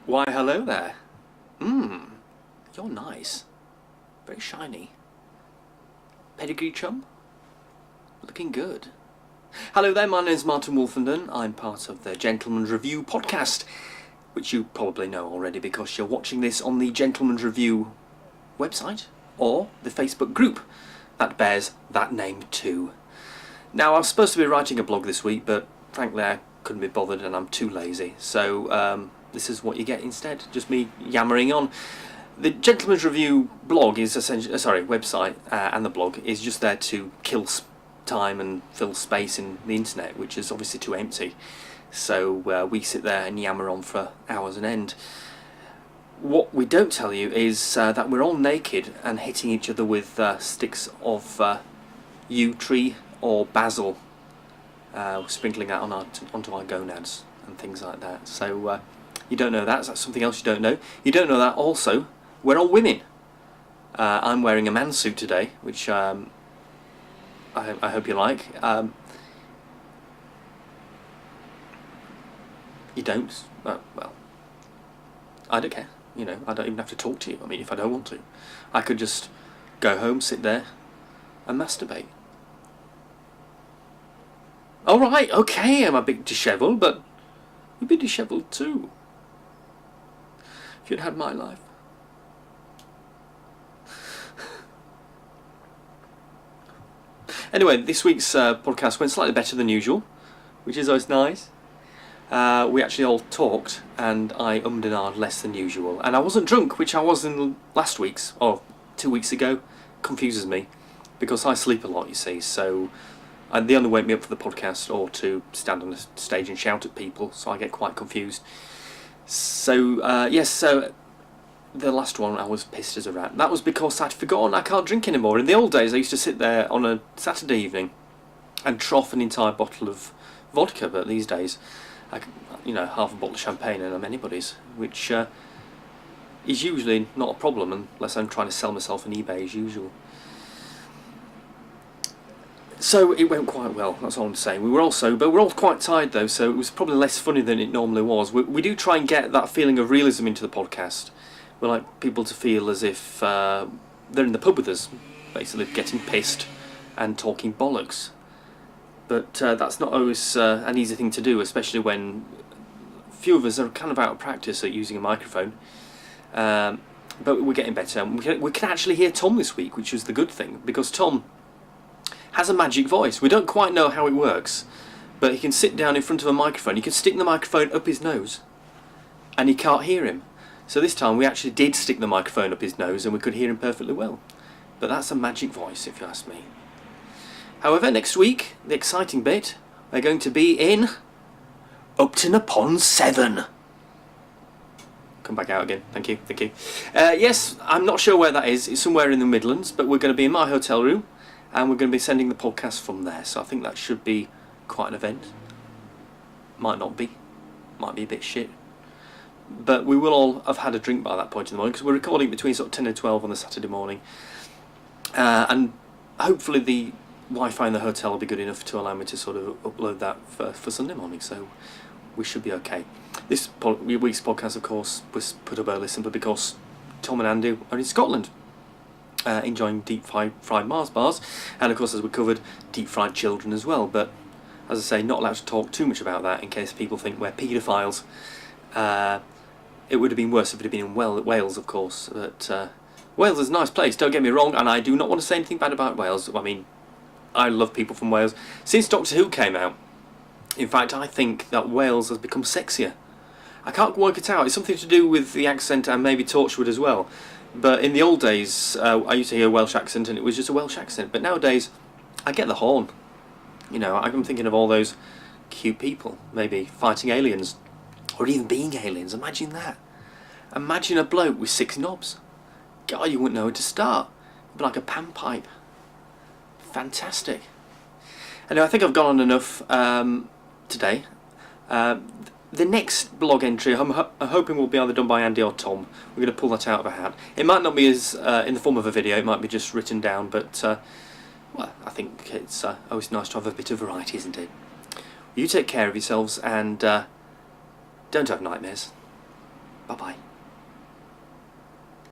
Why, hello there. You're nice. Very shiny. Pedigree chum? Looking good. Hello there, my name's Martin Wolfenden. I'm part of the Gentleman's Review podcast, which you probably know already because you're watching this on the Gentleman's Review website or the Facebook group that bears that name too. Now, I was supposed to be writing a blog this week, but frankly I couldn't be bothered and I'm too lazy, so this is what you get instead, just me yammering on. The Gentleman's Review blog is essentially, website and the blog is just there to kill time and fill space in the internet, which is obviously too empty. So we sit there and yammer on for hours on end. What we don't tell you is that we're all naked and hitting each other with sticks of yew tree or basil, sprinkling that onto our gonads and things like that. So you don't know that. That's something else you don't know. You don't know that also we're all women. I'm wearing a man suit today, which I hope you like. You don't? Well, I don't care. You know, I don't even have to talk to you. I mean, if I don't want to, I could just go home, sit there, and masturbate. All right, okay, I'm a bit dishevelled, but you'd be dishevelled too if you'd had my life. Anyway, this week's podcast went slightly better than usual, which is always nice. We actually all talked, and I ummed and ahed less than usual. And I wasn't drunk, which I was in last week's, or 2 weeks ago. Confuses me, because I sleep a lot, you see, so they only wake me up for the podcast or to stand on the stage and shout at people, so I get quite confused. So, yes, so the last one I was pissed as a rat. That was because I'd forgotten I can't drink anymore. In the old days I used to sit there on a Saturday evening and trough an entire bottle of vodka, but these days, half a bottle of champagne and I'm anybody's, which is usually not a problem unless I'm trying to sell myself on eBay as usual. So it went quite well, that's all I'm saying. We were all sober, we're all quite tired though, so it was probably less funny than it normally was. We do try and get that feeling of realism into the podcast. We like people to feel as if they're in the pub with us, basically getting pissed and talking bollocks. But that's not always an easy thing to do, especially when a few of us are kind of out of practice at using a microphone. But we're getting better. We can actually hear Tom this week, which is the good thing, because Tom has a magic voice. We don't quite know how it works, but he can sit down in front of a microphone. He can stick the microphone up his nose, and you can't hear him. So this time we actually did stick the microphone up his nose, and we could hear him perfectly well. But that's a magic voice, if you ask me. However, next week, the exciting bit, we're going to be in Upton upon Severn. Come back out again. Thank you. Yes, I'm not sure where that is. It's somewhere in the Midlands, but we're going to be in my hotel room, and we're going to be sending the podcast from there. So I think that should be quite an event. Might not be. Might be a bit shit. But we will all have had a drink by that point in the morning, because we're recording between sort of 10 and 12 on the Saturday morning. And hopefully the Wi-Fi in the hotel will be good enough to allow me to sort of upload that for Sunday morning, so we should be okay. This week's podcast, of course, was put up early simply because Tom and Andy are in Scotland, enjoying deep-fried Mars bars, and of course, as we covered, deep-fried children as well. But as I say, not allowed to talk too much about that in case people think we're paedophiles. It would have been worse if it had been in Wales, of course, but Wales is a nice place, don't get me wrong, and I do not want to say anything bad about Wales. I mean, I love people from Wales. Since Doctor Who came out, in fact, I think that Wales has become sexier. I can't work it out. It's something to do with the accent and maybe Torchwood as well. But in the old days, I used to hear a Welsh accent and it was just a Welsh accent. But nowadays, I get the horn. You know, I'm thinking of all those cute people, maybe fighting aliens, or even being aliens. Imagine that. Imagine a bloke with 6 knobs. God, you wouldn't know where to start. It'd be like a panpipe. Fantastic. Anyway, I think I've gone on enough today. The next blog entry, I'm hoping will be either done by Andy or Tom. We're going to pull that out of a hat. It might not be as in the form of a video, it might be just written down, but well, I think it's always nice to have a bit of variety, isn't it? You take care of yourselves and don't have nightmares. Bye bye.